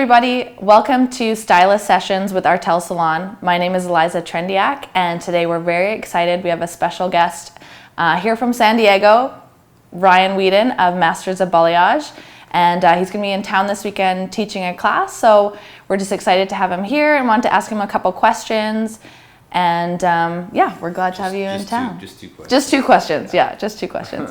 everybody, welcome to Stylist Sessions with Artel Salon. My name is Eliza Trendiak, and today we're very excited. We have a special guest here from San Diego, Ryan Weeden of Masters of Balayage, and he's going to be in town this weekend teaching a class, so we're just excited to have him here and want to ask him a couple questions. And yeah, we're glad to have you in town. Just two questions. Just two questions, yeah, just two questions.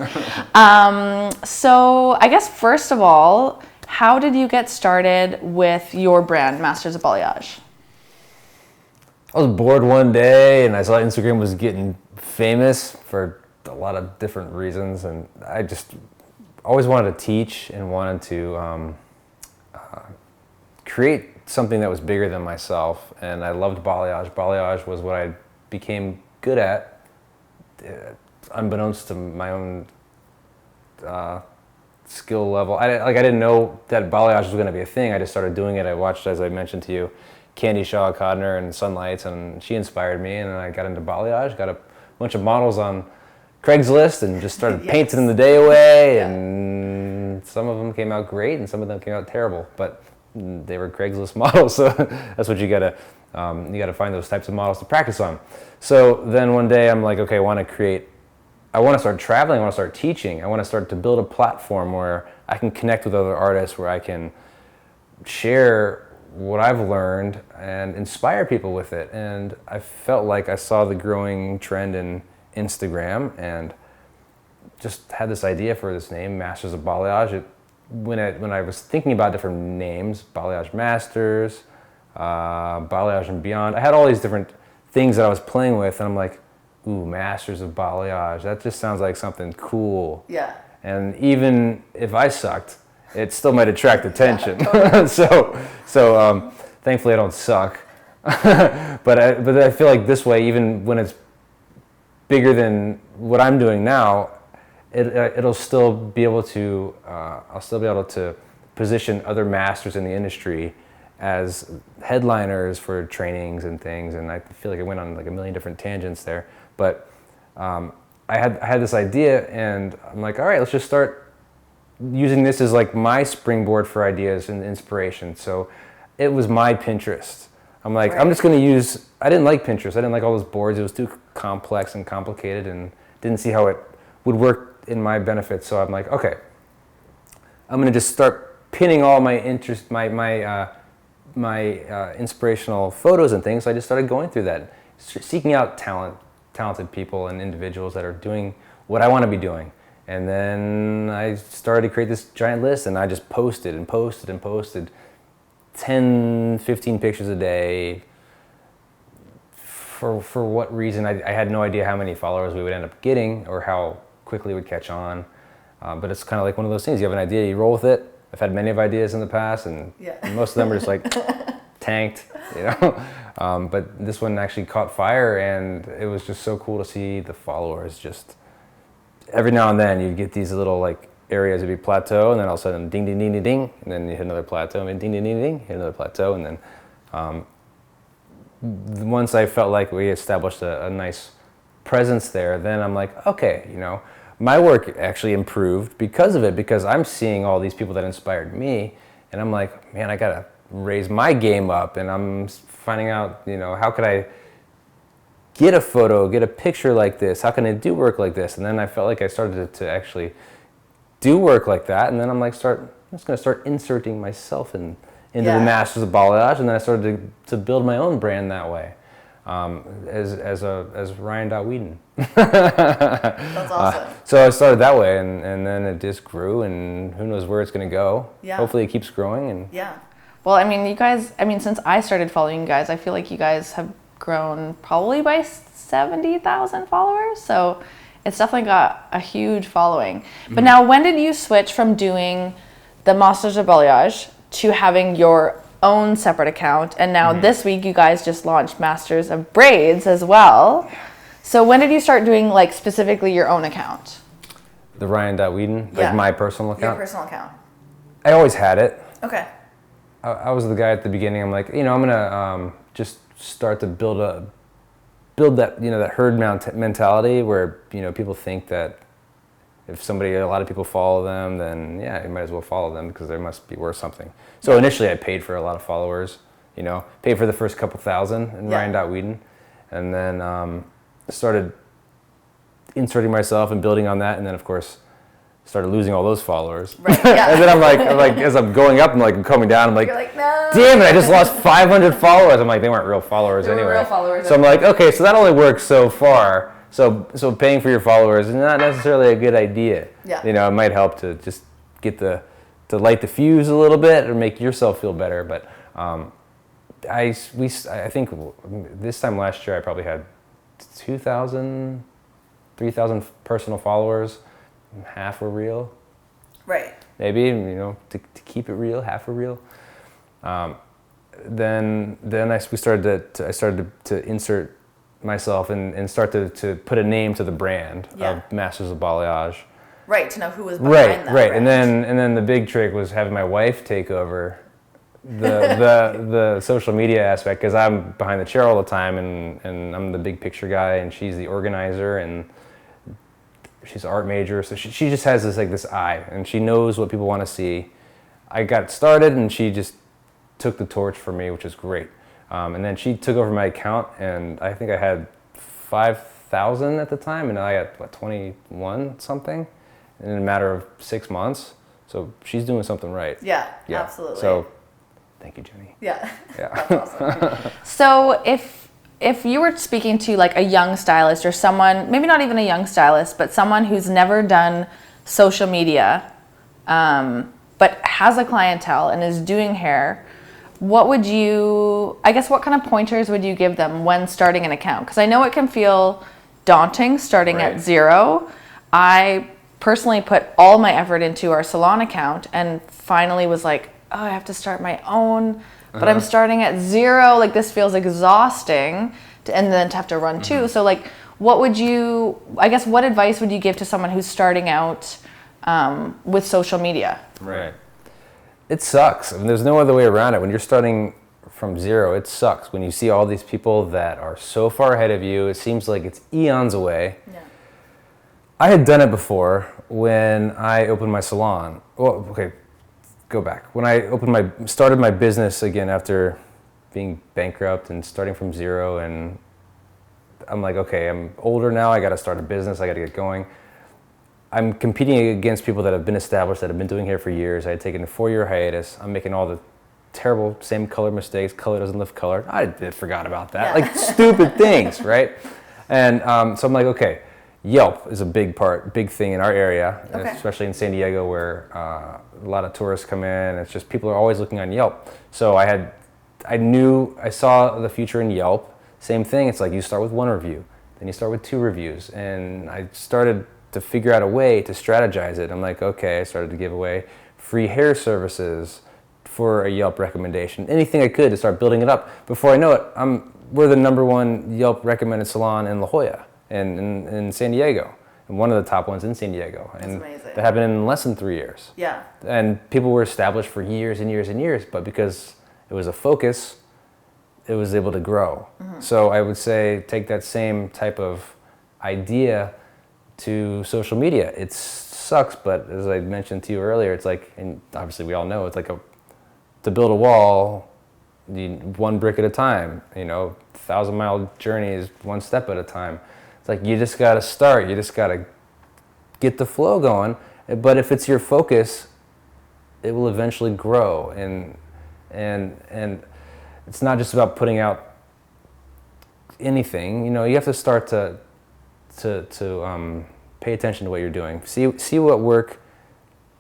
So I guess first of all, how did you get started with your brand, Masters of Balayage? I was bored one day and I saw Instagram was getting famous for a lot of different reasons, and I just always wanted to teach and wanted to create something that was bigger than myself, and I loved balayage. Balayage was what I became good at, unbeknownst to my own skill level. I didn't know that balayage was going to be a thing. I just started doing it. I watched, as I mentioned to you, Candy Shaw Codner and Sunlights, and she inspired me, and I got into balayage, got a bunch of models on Craigslist and just started painting the day away, and some of them came out great and some of them came out terrible, but they were Craigslist models, so that's what you gotta find those types of models to practice on. So then one day I'm like, okay, I want to start traveling, I want to start teaching, I want to start to build a platform where I can connect with other artists, where I can share what I've learned and inspire people with it. And I felt like I saw the growing trend in Instagram and just had this idea for this name, Masters of Balayage. When I was thinking about different names, Balayage Masters, Balayage and Beyond, I had all these different things that I was playing with, and I'm like, ooh, Masters of Balayage, that just sounds like something cool. Yeah. And even if I sucked, it still might attract attention. Yeah, totally. so thankfully I don't suck. but I feel like this way, even when it's bigger than what I'm doing now, it'll still be able to, I'll still be able to position other masters in the industry as headliners for trainings and things. And I feel like I went on like a million different tangents there, but I had this idea, and I'm like, all right, let's just start using this as like my springboard for ideas and inspiration. So it was my Pinterest. I'm like, I'm just gonna use, I didn't like Pinterest. I didn't like all those boards. It was too complex and complicated and didn't see how it would work in my benefit. So I'm like, okay, I'm gonna just start pinning all my interest, my inspirational photos and things. So I just started going through that, seeking out talented people and individuals that are doing what I want to be doing. And then I started to create this giant list, and I just posted and posted and posted 10, 15 pictures a day. For what reason, I had no idea how many followers we would end up getting or how quickly it would catch on. But it's kind of like one of those things. You have an idea, you roll with it. I've had many of ideas in the past, and most of them are just like tanked, you know. But this one actually caught fire, and it was just so cool to see the followers. Just every now and then you'd get these little like areas, it'd be plateau, and then all of a sudden ding, ding, ding, ding, ding, and then you hit another plateau, and ding, ding, ding, ding, hit another plateau, and then once I felt like we established a nice presence there, then I'm like, okay, you know, my work actually improved because of it, because I'm seeing all these people that inspired me, and I'm like, man, I gotta raise my game up, and I'm finding out, you know, how could I get a photo, get a picture like this? How can I do work like this? And then I felt like I started to actually do work like that, and then I'm like, I'm just gonna start inserting myself into the Masters of Balayage, and then I started to build my own brand that way. As Ryan.Weeden. That's awesome. So I started that way, and then it just grew, and who knows where it's going to go. Yeah. Hopefully it keeps growing. And yeah. Well, I mean, you guys, since I started following you guys, I feel like you guys have grown probably by 70,000 followers. So it's definitely got a huge following. But now, when did you switch from doing the Masters of Balayage to having your own separate account? And now this week you guys just launched Masters of Braids as well. So when did you start doing like specifically your own account? The Ryan.Weeden, like my personal account? Your personal account. I always had it. Okay. I was the guy at the beginning. I'm like, you know, I'm gonna just start to build that, you know, that herd mentality where, you know, people think that if a lot of people follow them, then yeah, you might as well follow them because they must be worth something. So initially I paid for a lot of followers, paid for the first couple thousand in Ryan.Weeden, and then started inserting myself and building on that, and then of course started losing all those followers. Right. Yeah. And then I'm like, as I'm going up, I'm coming down, I'm like, you're like, no. Damn it, I just lost 500 followers. I'm like, they weren't real followers anyway. Real followers so I'm like, okay, so that only works so far. So paying for your followers is not necessarily a good idea. Yeah. It might help to just get to light the fuse a little bit or make yourself feel better. But I think this time last year I probably had 2,000, 3,000 personal followers. Half were real. Right. Maybe, to keep it real, half were real. Then I started to insert myself and start to put a name to the brand of Masters of Balayage. Right, to know who was behind that. Right. And then the big trick was having my wife take over the social media aspect, because I'm behind the chair all the time and I'm the big picture guy and she's the organizer and she's an art major, so she just has this eye and she knows what people want to see. I got started and she just took the torch for me, which is great. And then she took over my account, and I think I had 5,000 at the time, and now I got 21 something in a matter of 6 months. So she's doing something right. Yeah. Absolutely. So thank you, Jenny. Yeah. That's awesome. So if you were speaking to a young stylist or someone, maybe not even a young stylist, but someone who's never done social media, but has a clientele and is doing hair, what kind of pointers would you give them when starting an account? Because I know it can feel daunting starting at zero. I personally put all my effort into our Salon account and finally was like, oh, I have to start my own, but I'm starting at zero. This feels exhausting, and then to have to run two. So what advice would you give to someone who's starting out with social media? Right. It sucks. There's no other way around it. When you're starting from zero, it sucks. When you see all these people that are so far ahead of you, it seems like it's eons away. Yeah. I had done it before when I opened my salon. Well, okay, go back. When I started my business again after being bankrupt and starting from zero, and I'm like, okay, I'm older now. I got to start a business. I got to get going. I'm competing against people that have been established, that have been doing hair for years. I had taken a 4-year hiatus. I'm making all the terrible same color mistakes. Color doesn't lift color. I forgot about that. Yeah. Stupid things, right? And so I'm like, okay, Yelp is a big thing in our area, especially in San Diego, where a lot of tourists come in. It's just people are always looking on Yelp. So I saw the future in Yelp. Same thing. It's like you start with 1 review, then you start with 2 reviews, and I started to figure out a way to strategize it. I'm like, okay, I started to give away free hair services for a Yelp recommendation, anything I could to start building it up. Before I know it, we're the #1 Yelp recommended salon in La Jolla and in San Diego, and one of the top ones in San Diego. And that's amazing. That happened in less than 3 years. Yeah. And people were established for years and years and years, but because it was a focus, it was able to grow. So I would say take that same type of idea to social media. It sucks, but as I mentioned to you earlier, it's like, and obviously we all know, it's like to build a wall, you need 1 brick at a time. 1,000-mile journey is 1 step at a time. It's like you just got to start. You just got to get the flow going. But if it's your focus, it will eventually grow. And it's not just about putting out anything. You have to start to pay attention to what you're doing. See what work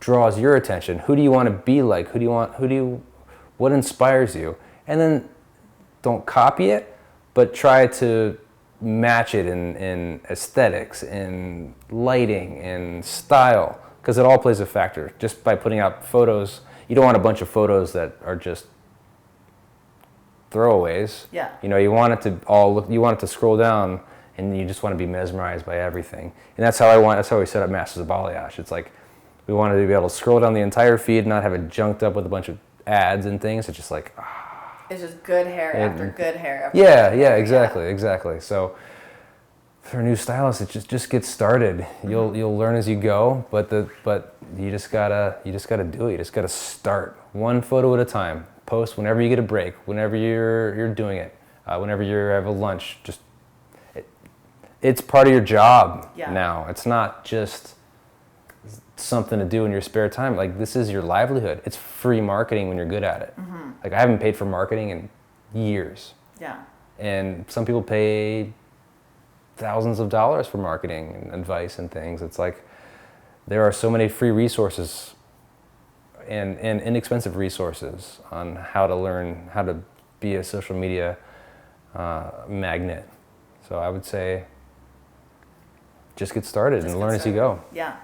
draws your attention. Who do you want to be like? What inspires you? And then don't copy it, but try to match it in aesthetics, in lighting, in style, because it all plays a factor. Just by putting out photos, you don't want a bunch of photos that are just throwaways. Yeah. You want it to all look, you want it to scroll down and you just want to be mesmerized by everything. And that's how we set up Masters of Balayage. It's like we wanted to be able to scroll down the entire feed, not have it junked up with a bunch of ads and things. It's just like it's just good hair after good hair after yeah, exactly. So for a new stylist, it just get started. You'll learn as you go, but you just gotta do it. You just gotta start one photo at a time. Post whenever you get a break, whenever you're doing it, whenever you have a lunch. It's part of your job now. It's not just something to do in your spare time. Like, this is your livelihood. It's free marketing when you're good at it. Like, I haven't paid for marketing in years. Yeah. And some people pay thousands of dollars for marketing and advice and things. It's like, there are so many free resources and inexpensive resources on how to learn how to be a social media magnet. So I would say just get started and learn as you go. Yeah.